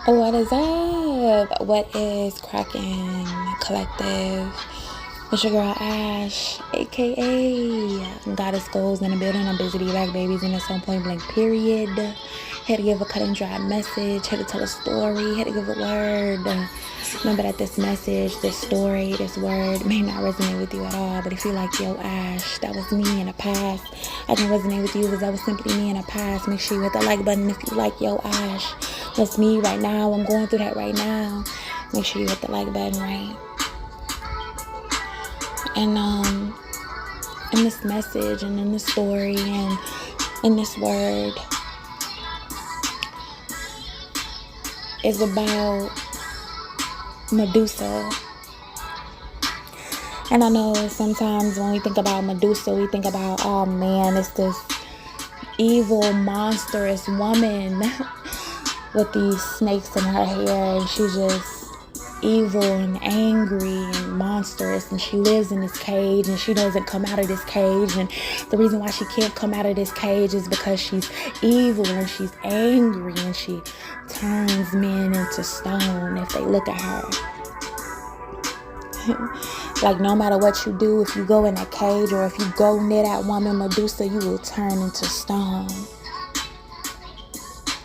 What is up? What is cracking collective? It's your girl Ash, aka Goddess Goals in the building. I'm busy to back babies in this on point blank period. Had to give a cut and dry message, had to tell a story, had to give a word. Remember that this message, this story, this word may not resonate with you at all, but if you like, yo, Ash, that was me in the past, I can resonate with you because that was simply me in the past. Make sure you hit the like button if you like, yo, Ash, that's me right now. I'm going through that right now. Make sure you hit the like button, right? And in this message and in this story and in this word is about Medusa. And I know sometimes when we think about Medusa, we think about, oh man, it's this evil, monstrous woman with these snakes in her hair, and she's just evil and angry and monstrous, and she lives in this cage and she doesn't come out of this cage, and the reason why she can't come out of this cage is because she's evil and she's angry and she turns men into stone if they look at her. Like, no matter what you do, if you go in that cage or if you go near that woman Medusa, you will turn into stone,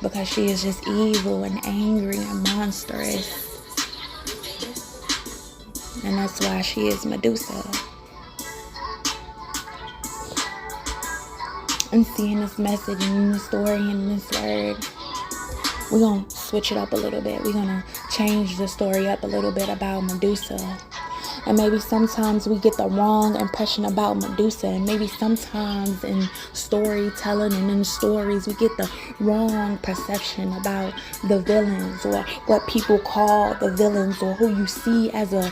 because she is just evil and angry and monstrous. And that's why she is Medusa. And seeing this message and this story and this word, we're going to switch it up a little bit. We're going to change the story up a little bit about Medusa. And maybe sometimes we get the wrong impression about Medusa. And maybe sometimes in storytelling and in stories, we get the wrong perception about the villains, or what people call the villains, or who you see as a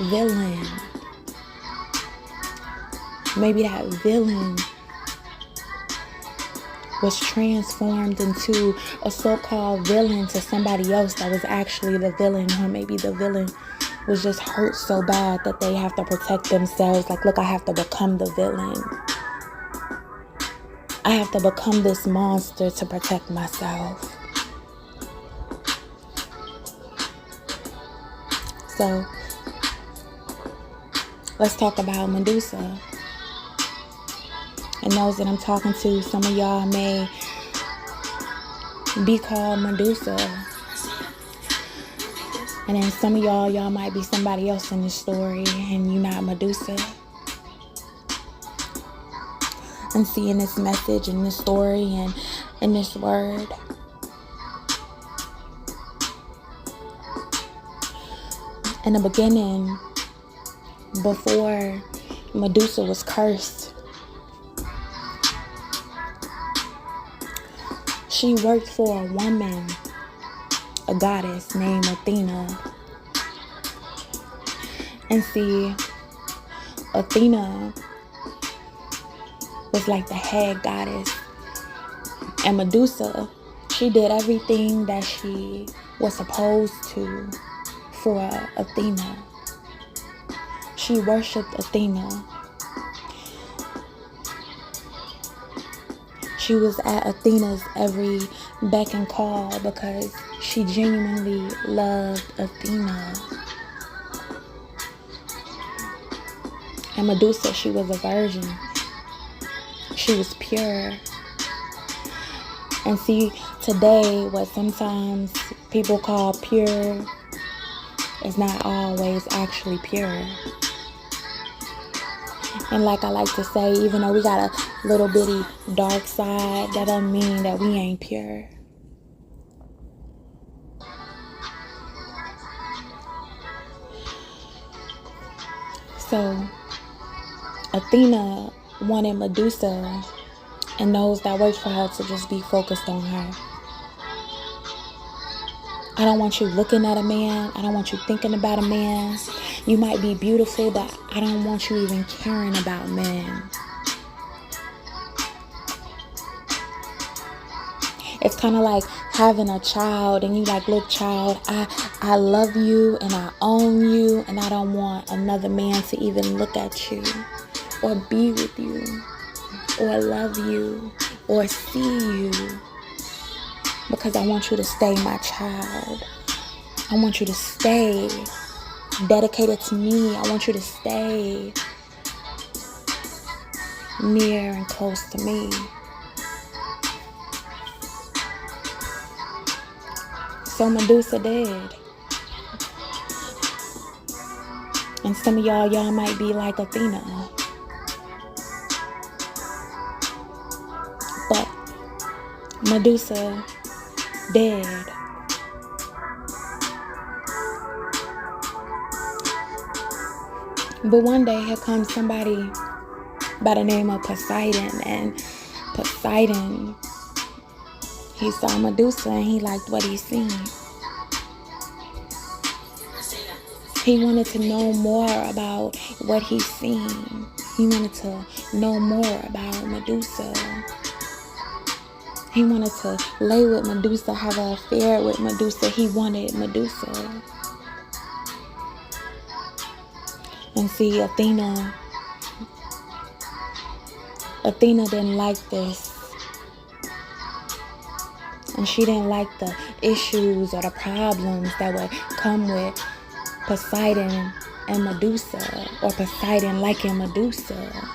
villain. Maybe that villain was transformed into a so-called villain to somebody else that was actually the villain. Or maybe the villain was just hurt so bad that they have to protect themselves. Like, look, I have to become the villain. I have to become this monster to protect myself. So let's talk about Medusa. And those that I'm talking to, some of y'all may be called Medusa. And then some of y'all might be somebody else in this story, and you're not Medusa. And seeing this message and this story and in this word, in the beginning, before Medusa was cursed, she worked for a woman, a goddess named Athena. And see, Athena was like the head goddess. And Medusa, she did everything that she was supposed to for Athena. She worshipped Athena. She was at Athena's every beck and call because she genuinely loved Athena. And Medusa, she was a virgin. She was pure. And see, today, what sometimes people call pure is not always actually pure. And like I like to say, even though we got a little bitty dark side, that doesn't mean that we ain't pure. So Athena wanted Medusa and those that worked for her to just be focused on her. I don't want you looking at a man. I don't want you thinking about a man. You might be beautiful, but I don't want you even caring about men. It's kind of like having a child and you like, look, child, I love you and I own you, and I don't want another man to even look at you or be with you or love you or see you. because I want you to stay my child. I want you to stay dedicated to me. I want you to stay near and close to me. So Medusa did. And some of y'all might be like Athena. But Medusa did. But one day here comes somebody by the name of Poseidon. And Poseidon, he saw Medusa and he liked what he seen. He wanted to know more about what he seen. He wanted to know more about Medusa. He wanted to lay with Medusa, have an affair with Medusa. He wanted Medusa. And see, Athena didn't like this. And she didn't like the issues or the problems that would come with Poseidon and Medusa, or Poseidon liking Medusa.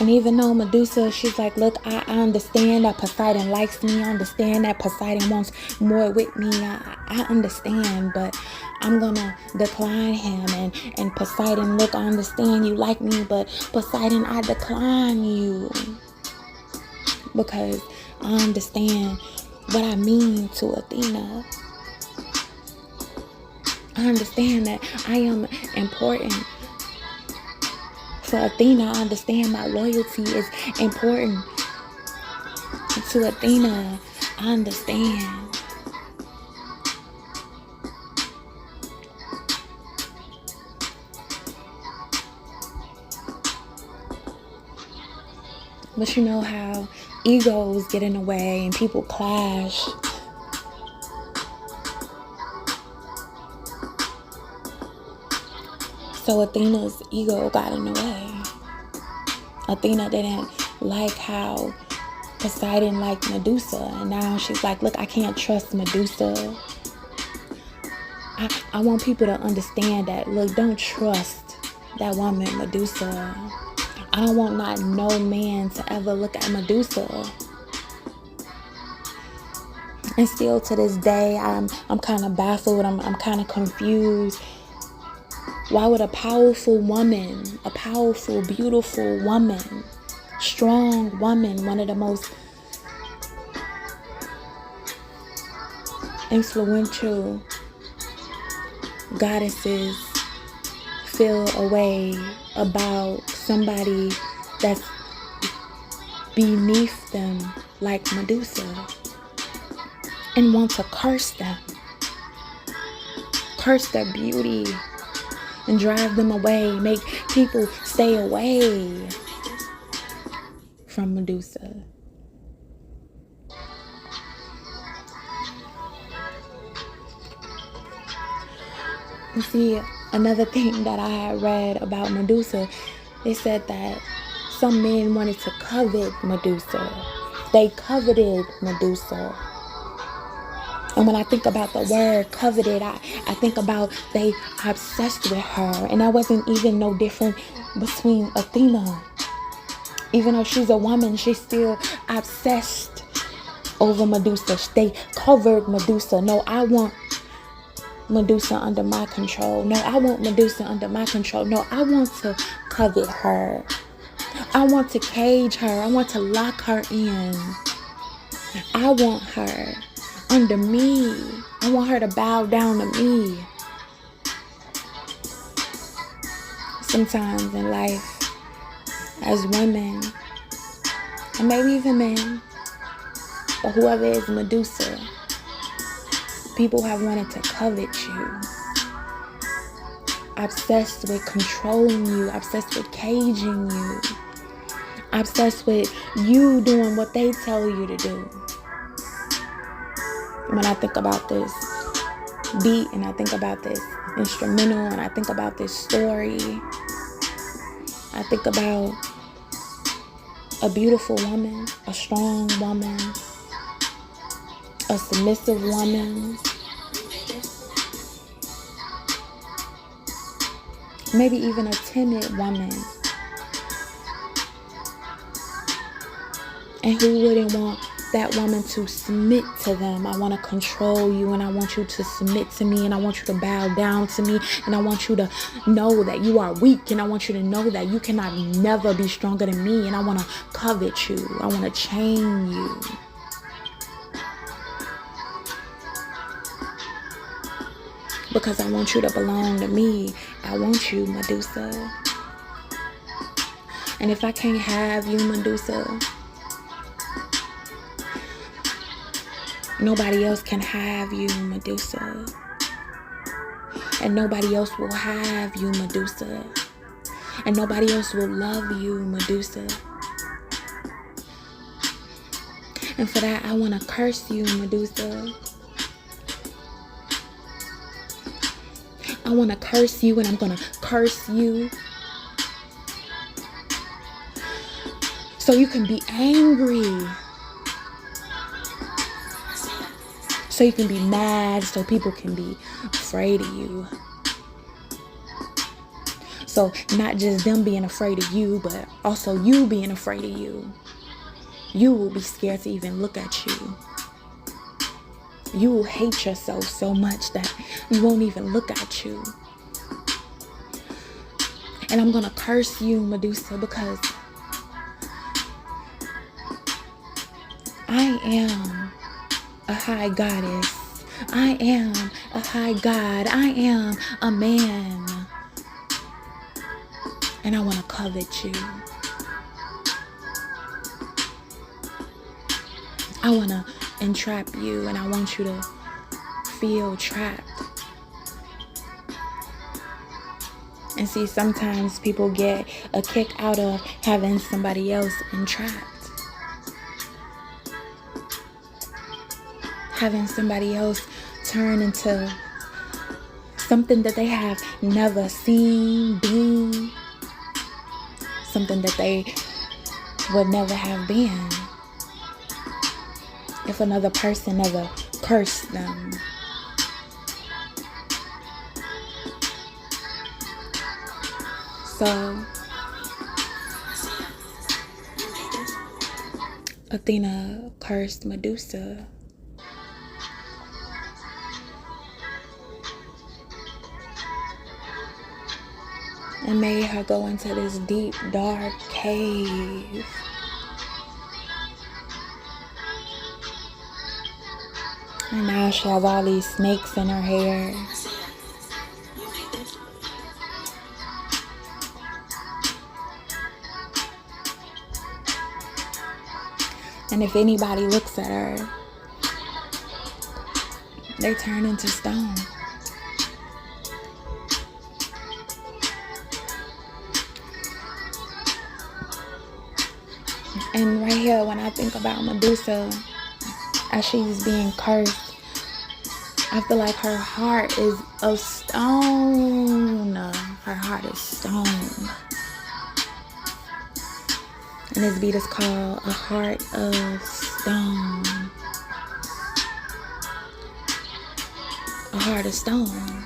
And even though Medusa, she's like, look, I understand that Poseidon likes me. I understand that Poseidon wants more with me. I understand, but I'm going to decline him. And Poseidon, look, I understand you like me, but Poseidon, I decline you. Because I understand what I mean to Athena. I understand that I am important. For Athena, I understand my loyalty is important. To Athena, I understand. But you know how egos get in the way and people clash. So Athena's ego got in the way. Athena didn't like how Poseidon liked Medusa. And now she's like, look, I can't trust Medusa. I want people to understand that, look, don't trust that woman, Medusa. I don't want not no man to ever look at Medusa. And still to this day, I'm kind of baffled. I'm kind of confused. Why would a powerful woman, a powerful, beautiful woman, strong woman, one of the most influential goddesses, feel a way about somebody that's beneath them like Medusa and want to curse them, curse their beauty and drive them away, make people stay away from Medusa. You see, another thing that I had read about Medusa, it said that some men wanted to covet Medusa. They coveted Medusa. And when I think about the word coveted, I think about they obsessed with her. And that wasn't even no different between Athena. Even though she's a woman, she's still obsessed over Medusa. They covered Medusa. No, I want Medusa under my control. No, I want Medusa under my control. No, I want to covet her. I want to cage her. I want to lock her in. I want her under me. I want her to bow down to me. Sometimes in life, as women, and maybe even men, but whoever is Medusa, people have wanted to covet you, obsessed with controlling you, obsessed with caging you, obsessed with you doing what they tell you to do. When I think about this beat and I think about this instrumental and I think about this story, I think about a beautiful woman, a strong woman, a submissive woman, maybe even a timid woman. And who wouldn't want that woman to submit to them? I want to control you, and I want you to submit to me, and I want you to bow down to me, and I want you to know that you are weak, and I want you to know that you cannot never be stronger than me, and I want to covet you. I want to chain you. Because I want you to belong to me. I want you, Medusa. And if I can't have you, Medusa, nobody else can have you, Medusa. And nobody else will have you, Medusa. And nobody else will love you, Medusa. And for that, I want to curse you, Medusa. I want to curse you, and I'm going to curse you so you can be angry. So you can be mad, so people can be afraid of you. So not just them being afraid of you, but also you being afraid of you. You will be scared to even look at you. You will hate yourself so much that you won't even look at you. And I'm going to curse you, Medusa, because I am a high goddess. I am a high god. I am a man. And I want to covet you. I want to entrap you, and I want you to feel trapped. And see, sometimes people get a kick out of having somebody else entrapped. Having somebody else turn into something that they have never seen, been, something that they would never have been if another person never cursed them. So Athena cursed Medusa. And made her go into this deep, dark cave. And now she has all these snakes in her hair. And if anybody looks at her, they turn into stone. And right here, when I think about Medusa, as she's being cursed, I feel like her heart is of stone. Her heart is stone. And this beat is called A Heart of Stone. A heart of stone.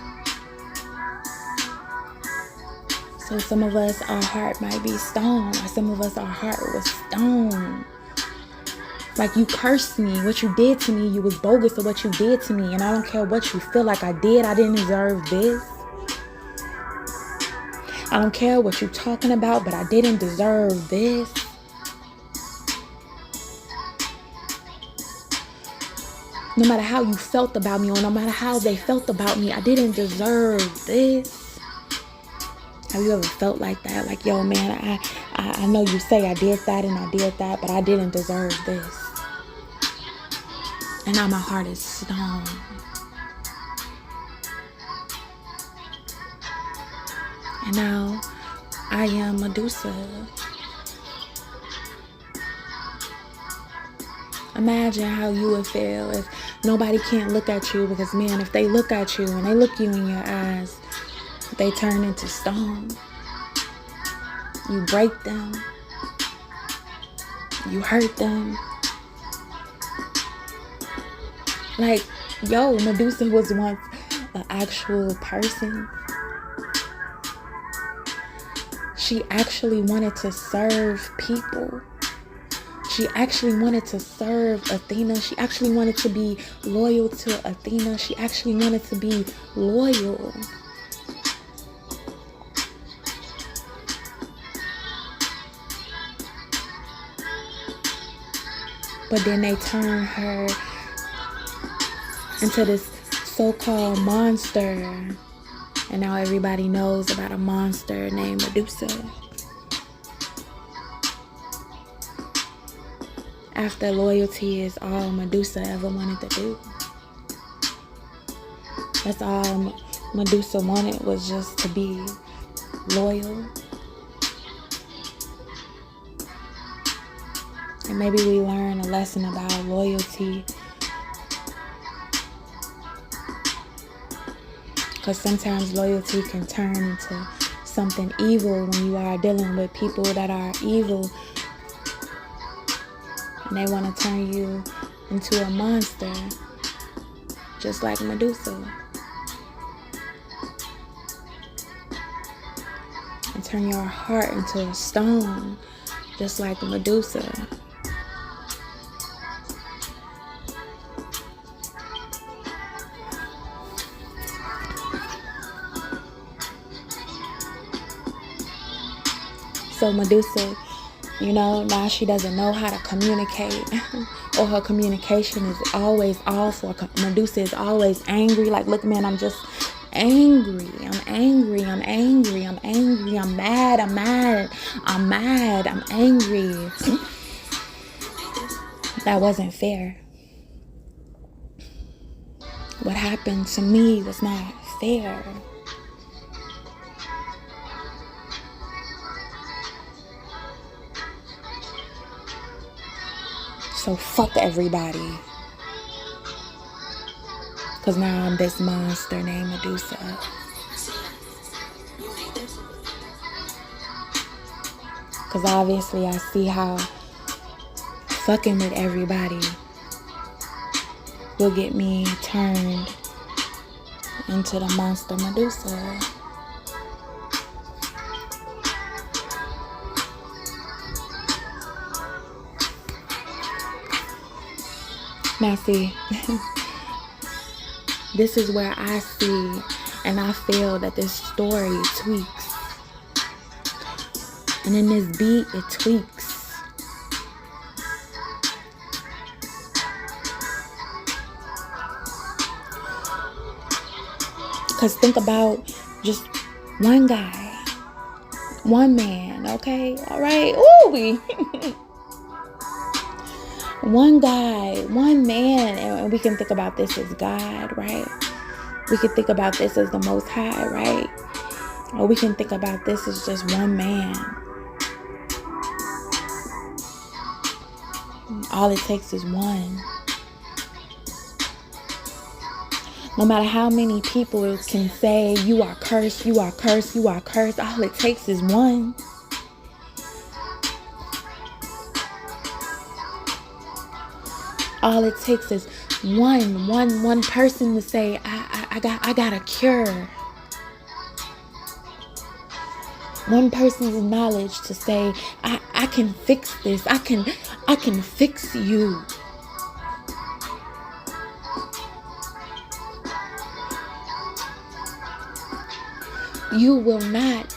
So some of us, our heart might be stone. Or some of us, our heart was stone. Like, you cursed me. What you did to me, you was bogus of what you did to me. And I don't care what you feel like I did. I didn't deserve this. I don't care what you're talking about, but I didn't deserve this. No matter how you felt about me, or no matter how they felt about me, I didn't deserve this. Have you ever felt like that? Like, yo, man, I know you say I did that and I did that, but I didn't deserve this. And now my heart is stone. And now I am Medusa. Imagine how you would feel if nobody can't look at you, because, man, if they look at you and they look you in your eyes, they turn into stone. You break them. You hurt them. Like, yo, Medusa was once an actual person. She actually wanted to serve people. She actually wanted to serve Athena. She actually wanted to be loyal to Athena. She actually wanted to be loyal. But then they turn her into this so-called monster. And now everybody knows about a monster named Medusa. After loyalty is all Medusa ever wanted to do. That's all Medusa wanted, was just to be loyal. And maybe we learn a lesson about loyalty. Because sometimes loyalty can turn into something evil when you are dealing with people that are evil. And they want to turn you into a monster. Just like Medusa. And turn your heart into a stone. Just like Medusa. So Medusa, now she doesn't know how to communicate. Or her communication is always off. Or Medusa is always angry. Like, look, man, I'm just angry. I'm angry. I'm angry. I'm angry. I'm mad. I'm mad. I'm mad. I'm angry. That wasn't fair. What happened to me was not fair. So fuck everybody. Because now I'm this monster named Medusa. Because obviously I see how fucking with everybody will get me turned into the monster Medusa. Now see, this is where I see and I feel that this story tweaks. And in this beat, it tweaks. Because think about just one guy, one man, okay? All right? Ooh, one guy, one man, and we can think about this as God, right? We can think about this as the Most High, right? Or we can think about this as just one man. All it takes is one. No matter how many people can say, you are cursed, you are cursed, you are cursed, all it takes is one. All it takes is one person to say, I got a cure. One person's knowledge to say, I can fix this. I can fix you. You will not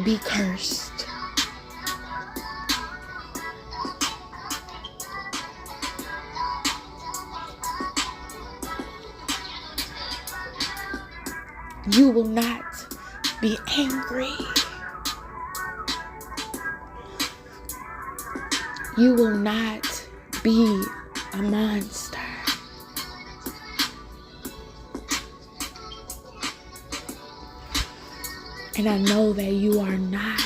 be cursed. You will not be angry. You will not be a monster. And I know that you are not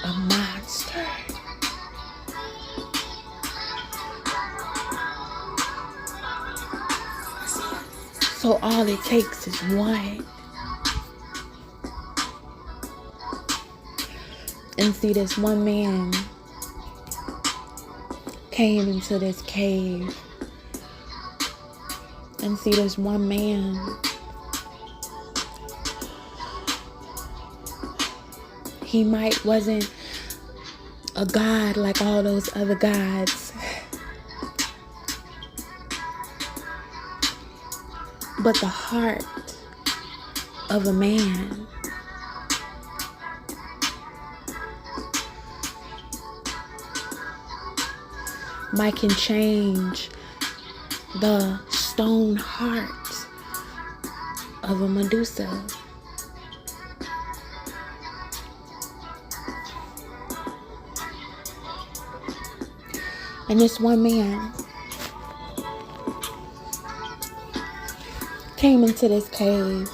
a monster. So all it takes is one. And see, this one man came into this cave and see this one man. He wasn't a god like all those other gods, but the heart of a man. Might can change the stone heart of a Medusa. And this one man came into this cave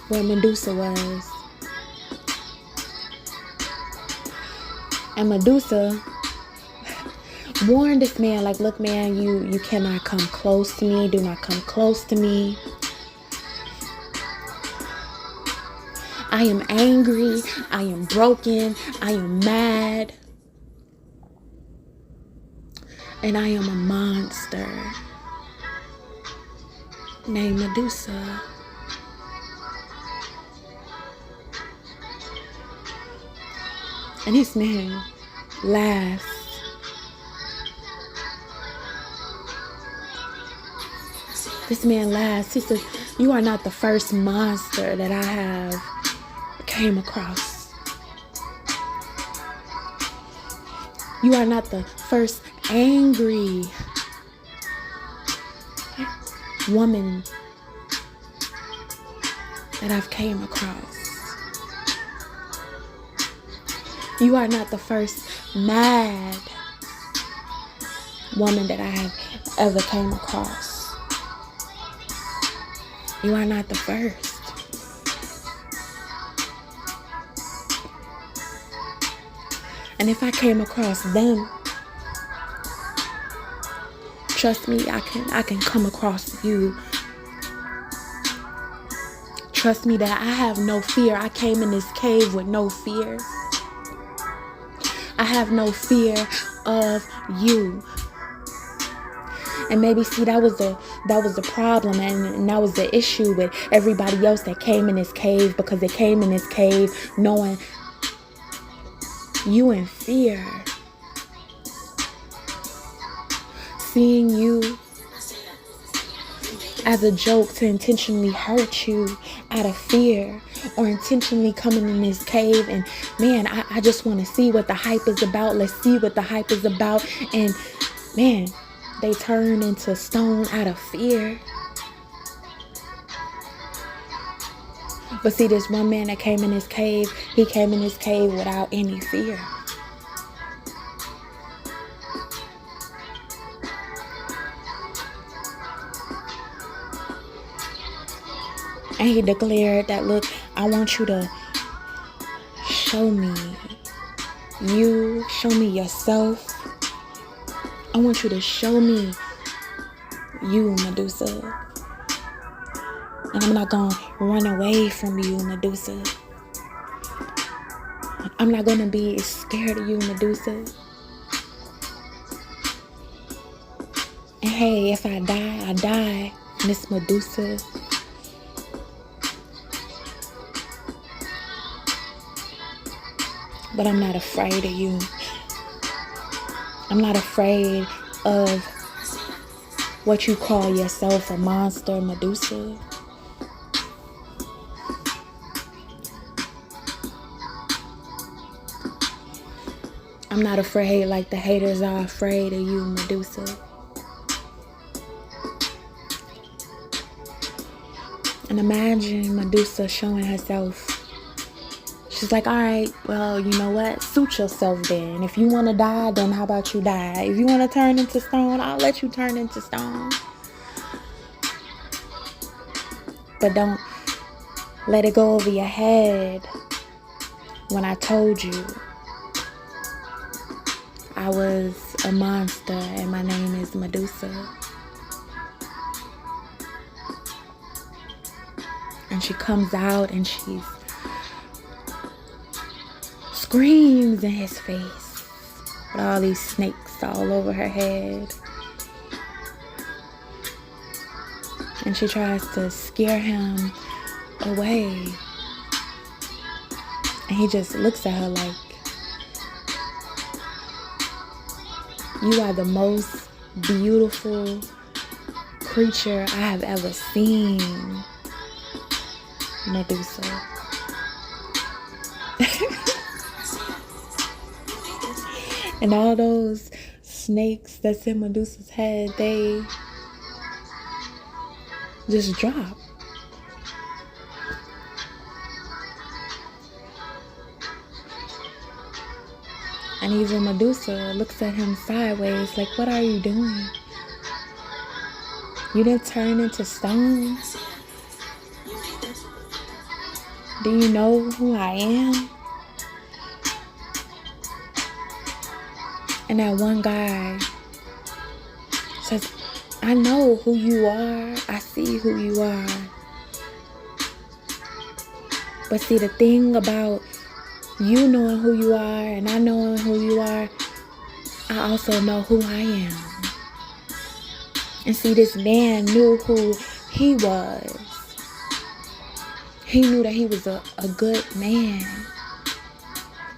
where Medusa was. And Medusa warned this man, like, look, man, you cannot come close to me. Do not come close to me. I am angry. I am broken. I am mad. And I am a monster named Medusa. And this man laughs. This man laughs. He says, you are not the first monster that I have came across. You are not the first angry woman that I've came across. You are not the first mad woman that I have ever came across. You are not the first. And if I came across them, trust me, I can come across you. Trust me that I have no fear. I came in this cave with no fear. I have no fear of you. And maybe, see, that was the problem, and that was the issue with everybody else that came in this cave, because they came in this cave knowing you in fear. Seeing you as a joke to intentionally hurt you out of fear, or intentionally coming in this cave and, man, I just want to see what the hype is about. Let's see what the hype is about. And, man, they turn into stone out of fear. But see, this one man that came in this cave, he came in this cave without any fear. And he declared that, look, I want you to show me you, show me yourself. I want you to show me you, Medusa. And I'm not going to run away from you, Medusa. I'm not going to be scared of you, Medusa. And hey, if I die, I die, Miss Medusa. But I'm not afraid of you. I'm not afraid of what you call yourself, a monster, Medusa. I'm not afraid like the haters are afraid of you, Medusa. And imagine Medusa showing herself. She's like, all right, well, you know what? Suit yourself then. If you want to die, then how about you die? If you want to turn into stone, I'll let you turn into stone. But don't let it go over your head when I told you I was a monster and my name is Medusa. And she comes out and she's screams in his face with all these snakes all over her head. And she tries to scare him away. And he just looks at her like, you are the most beautiful creature I have ever seen, Medusa. And all those snakes that's in Medusa's head, they just drop. And even Medusa looks at him sideways like, what are you doing? You didn't turn into stone? Do you know who I am? And that one guy says, I know who you are. I see who you are. But see, the thing about you knowing who you are and I knowing who you are, I also know who I am. And see, this man knew who he was. He knew that he was a good man.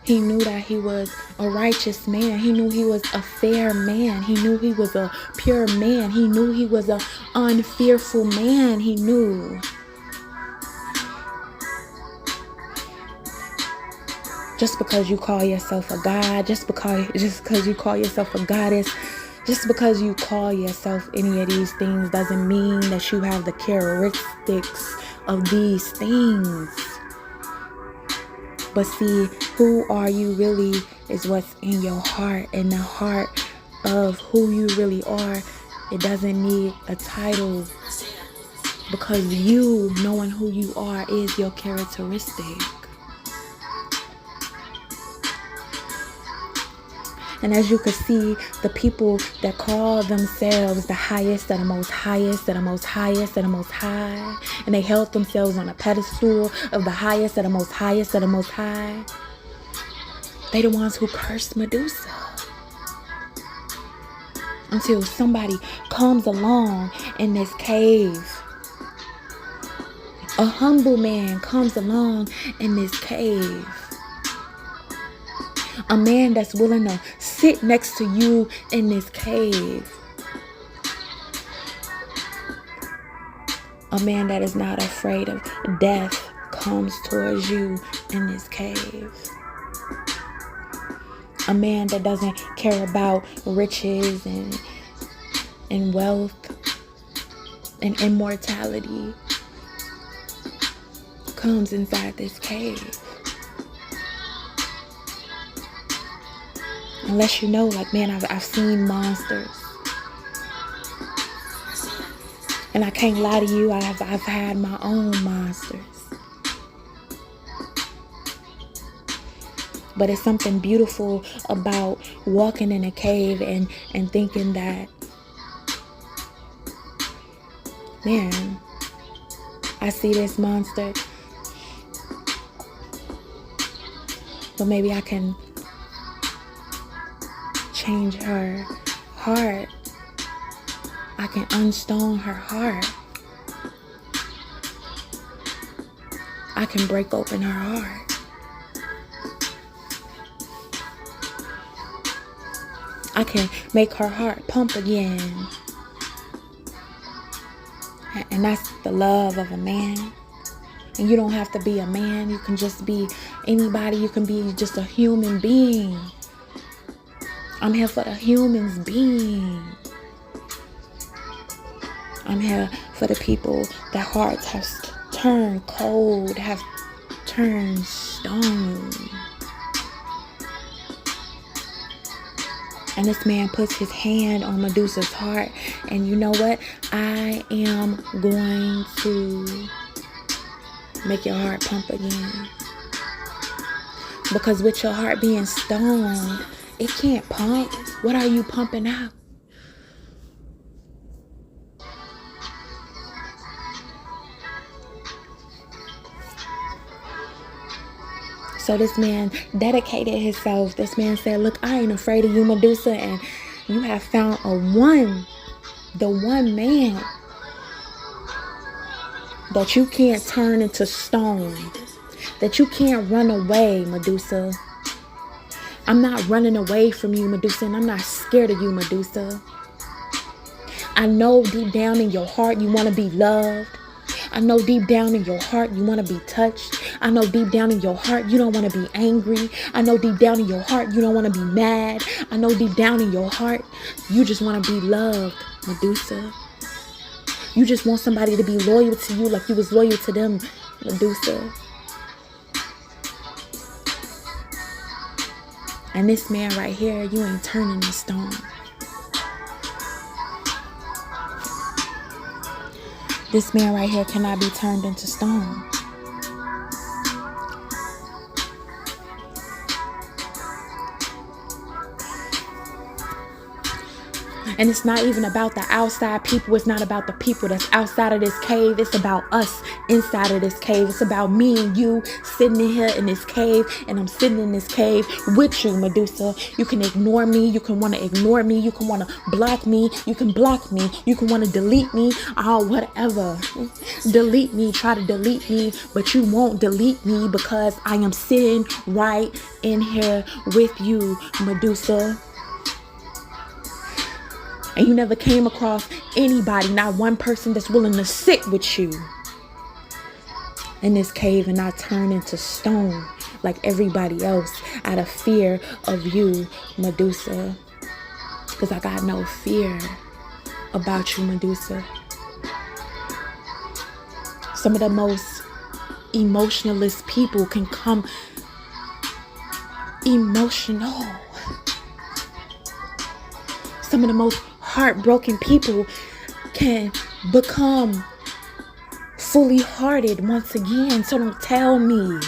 He knew that he was a righteous man. He knew he was a fair man. He knew he was a pure man. He knew he was an unfearful man. He knew. Just because you call yourself a god, just because you call yourself a goddess, just because you call yourself any of these things doesn't mean that you have the characteristics of these things. But see, who are you really is what's in your heart, and the heart of who you really are. It doesn't need a title, because you knowing who you are is your characteristic. And as you can see, the people that call themselves the highest, of the most highest, of the most highest, of the most high, and they held themselves on a pedestal of the highest, of the most highest, of the most high, they the ones who cursed Medusa. Until somebody comes along in this cave. A humble man comes along in this cave. A man that's willing to sit next to you in this cave. A man that is not afraid of death comes towards you in this cave. A man that doesn't care about riches and wealth and immortality comes inside this cave. Unless you know, like, man, I've seen monsters. And I can't lie to you, I've had my own monsters. But it's something beautiful about walking in a cave and thinking that, man, I see this monster, but maybe I can change her heart. I can unstone her heart. I can break open her heart. I can make her heart pump again. And that's the love of a man. And you don't have to be a man. You can just be anybody. You can be just a human being. I'm here for the humans being. I'm here for the people that hearts have turned cold, have turned stone. And this man puts his hand on Medusa's heart. And you know what? I am going to make your heart pump again. Because with your heart being stoned, it can't pump. What are you pumping out? So this man dedicated himself. This man said, look, I ain't afraid of you, Medusa. And you have found the one man that you can't turn into stone, that you can't run away, Medusa. I'm not running away from you, Medusa, and I'm not scared of you, Medusa. I know deep down in your heart you want to be loved. I know deep down in your heart you want to be touched. I know deep down in your heart you don't want to be angry. I know deep down in your heart you don't want to be mad. I know deep down in your heart you just want to be loved, Medusa. You just want somebody to be loyal to you like you was loyal to them, Medusa. And this man right here, you ain't turning the stone. This man right here cannot be turned into stone. And it's not even about the outside people. It's not about the people that's outside of this cave. It's about us inside of this cave. It's about me and you sitting in here in this cave. And I'm sitting in this cave with you, Medusa. You can ignore me. You can want to ignore me. You can want to block me. You can block me. You can want to delete me. Oh, whatever. Delete me. Try to delete me. But you won't delete me because I am sitting right in here with you, Medusa. And you never came across anybody, not one person that's willing to sit with you in this cave and not turn into stone like everybody else out of fear of you, Medusa. Because I got no fear about you, Medusa. Some of the most emotionalist people can come emotional. Some of the most heartbroken people can become fully hearted once again. So don't tell me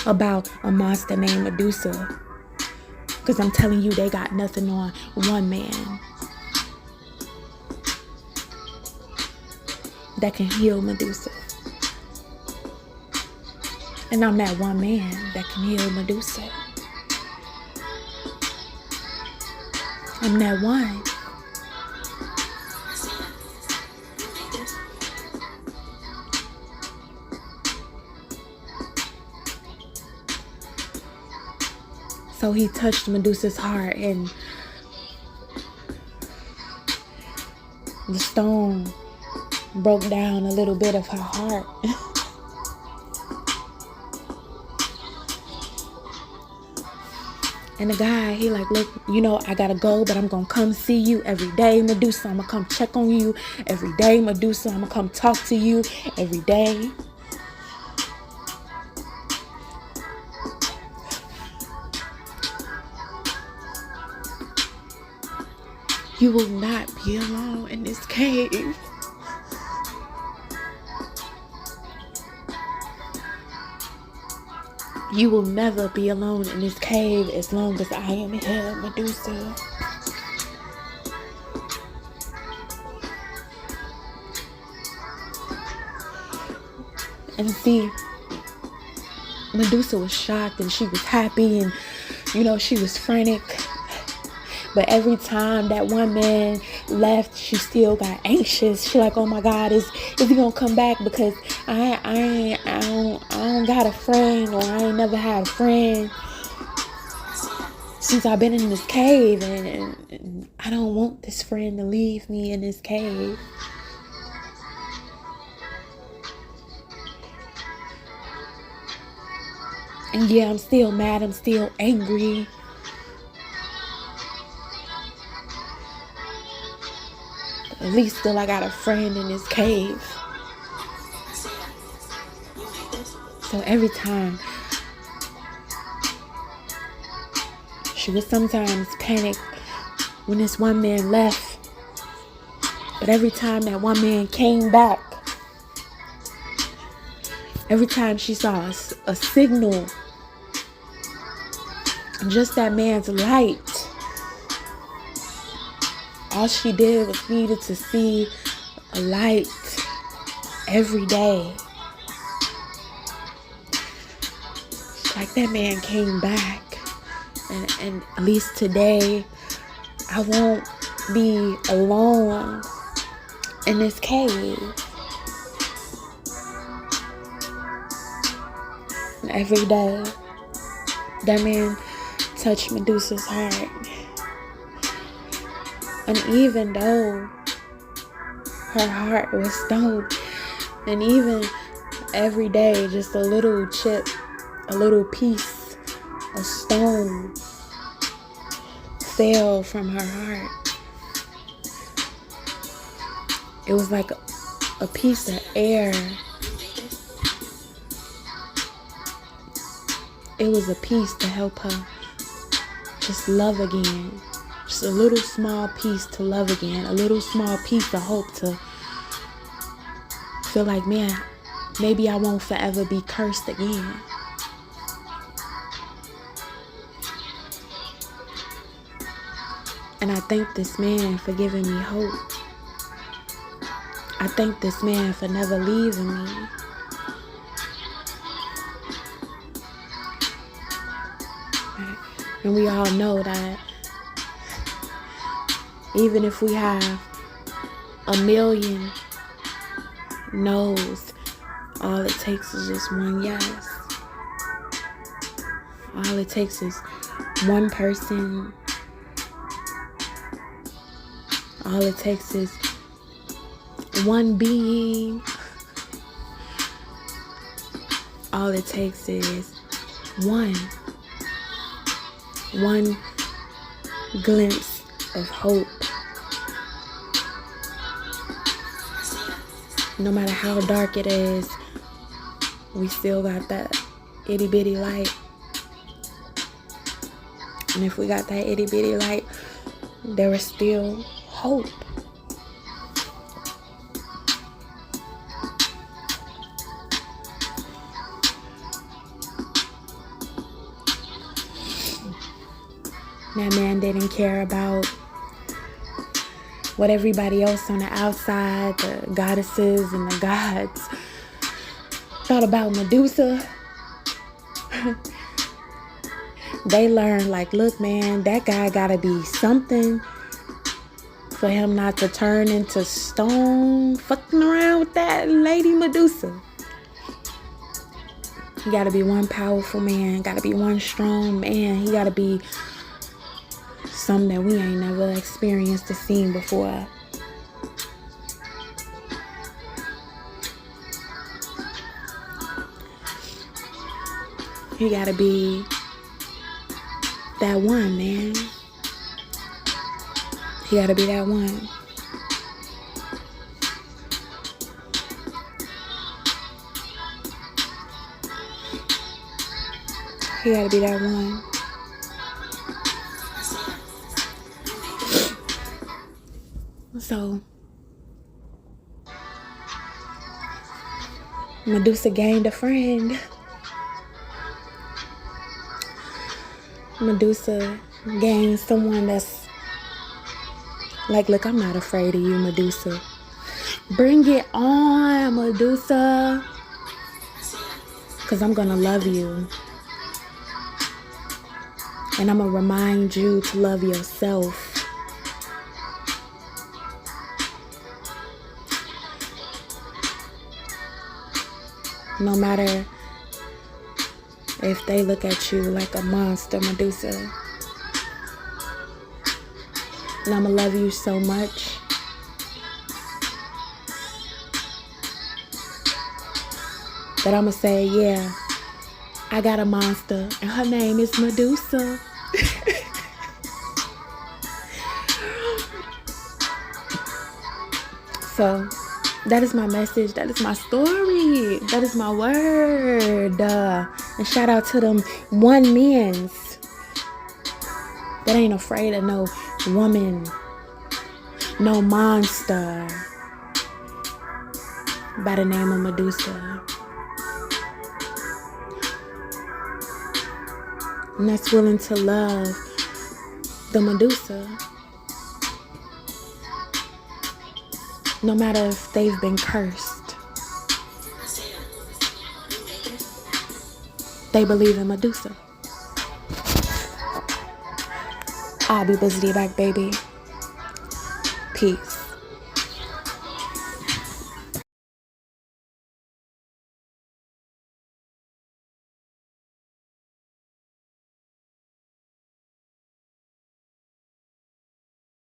about a monster named Medusa, because I'm telling you they got nothing on one man that can heal Medusa. And I'm that one man that can heal Medusa. I'm that one. So he touched Medusa's heart, and the stone broke down a little bit of her heart. And the guy, he like, look, you know, I gotta go, but I'm gonna come see you every day, Medusa. I'm gonna come check on you every day, Medusa. I'm gonna come talk to you every day. You will not be alone in this cave. You will never be alone in this cave as long as I am here, Medusa. And see, Medusa was shocked and she was happy and, you know, she was frantic. But every time that one man left, she still got anxious. She like, oh my God, is he gonna come back? Because I don't got a friend, or I ain't never had a friend since I've been in this cave, and I don't want this friend to leave me in this cave. And yeah, I'm still mad. I'm still angry. At least still I got a friend in this cave. So every time, she would sometimes panic when this one man left. But every time that one man came back, every time she saw a signal, just that man's light, all she did was needed to see a light every day. Like, that man came back. And at least today, I won't be alone in this cave. And every day, that man touched Medusa's heart. And even though her heart was stone, and even every day, just a little chip, a little piece of stone fell from her heart. It was like a piece of air. It was a piece to help her just love again. Just a little small piece to love again. A little small piece of hope to feel like, man, maybe I won't forever be cursed again. And I thank this man for giving me hope. I thank this man for never leaving me. And we all know that even if we have a million no's, all it takes is just one yes. All it takes is one person. All it takes is one being. All it takes is one glimpse of hope. No matter how dark it is, we still got that itty bitty light. And if we got that itty bitty light, there is still hope. That man didn't care about what everybody else on the outside, the goddesses and the gods, thought about Medusa. They learned, like, look, man, that guy gotta be something for him not to turn into stone fucking around with that lady Medusa. He gotta be one powerful man, gotta be one strong man. He gotta be something that we ain't never experienced or seen before. He gotta be that one, man. He gotta be that one. He gotta be that one. So, Medusa gained a friend. Medusa gained someone that's like, look, I'm not afraid of you, Medusa. Bring it on, Medusa. Because I'm going to love you. And I'm going to remind you to love yourself. No matter if they look at you like a monster, Medusa. And I'm going to love you so much that I'm going to say, yeah, I got a monster and her name is Medusa. So that is my message. That is my story. That is my word. And shout out to them one men's that ain't afraid of no woman, no monster by the name of Medusa. And that's willing to love the Medusa. No matter if they've been cursed. They believe in Medusa. I'll be busy back, baby. Peace.